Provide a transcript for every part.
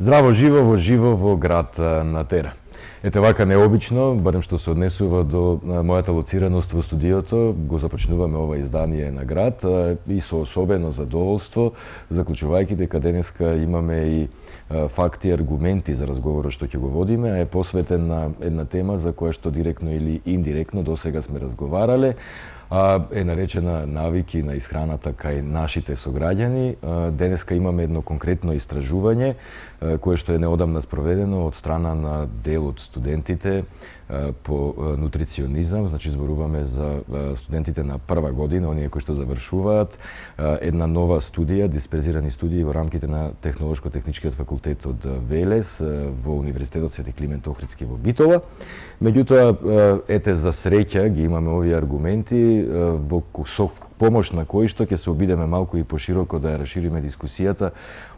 Здраво живо во град на Тера. Ете вака необично, барем што се однесува до мојата лоцираност во студиото, го започнуваме ова издание на град и со особено задоволство, заклучувајќи дека денеска имаме и факти и аргументи за разговорот што ќе го водиме, а е посветен на една тема за која што директно или индиректно досега сме разговарале, е наречена навики на исхраната кај нашите сограѓани. Денеска имаме едно конкретно истражување кое што е неодамна спроведено од страна на дел од студентите по нутриционизам, значи зборуваме за студентите на прва година, оние кои што завршуваат една нова студија, дисперзирани студии во рамките на Технолошко-техничкиот факултет од Велес во Универзитетот Свети Климент Охридски во Битола. Меѓутоа, ете за среќа ги имаме овие аргументи со помош на кои што ќе се обидеме малку и пошироко да ја расшириме дискусијата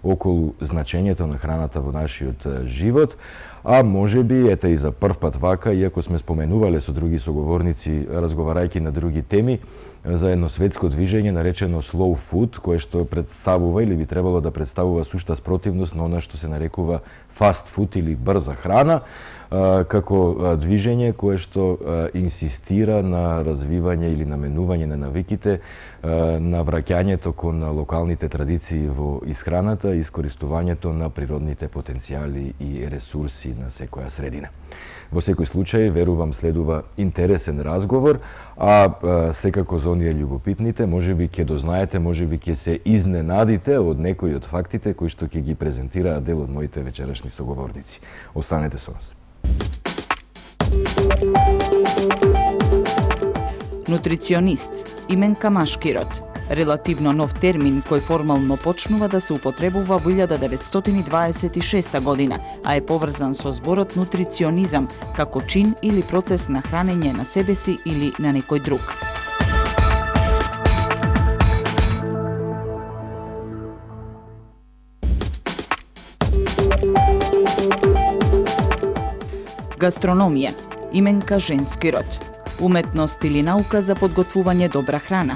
околу значењето на храната во нашиот живот, а можеби ете и за прв пат вака, иако сме споменувале со други соговорници разговарајќи на други теми, за едно светско движење наречено slow food, кое што представува или би требало да представува сушта спротивност на она што се нарекува fast food или брза храна, како движење кое што инсистира на развивање или наменување на навиките, на враќањето кон локалните традиции во исхраната и искористувањето на природните потенцијали и ресурси на секоја средина. Во секој случај, верувам, следува интересен разговор, а секако за оние љубопитните, можеби ќе дознаете, можеби ќе се изненадите од некои од фактите кои што ќе ги презентираат дел од моите вечерашни соговорници. Останете со нас. Нутриционист Именка Машкирот, релативно нов термин кој формално почнува да се употребува во 1926 година, а е поврзан со зборот нутриционизам како чин или процес на хранење на себе си или на некој друг. Гастрономија Именка Женски род, уметност или наука за подготвување добра храна.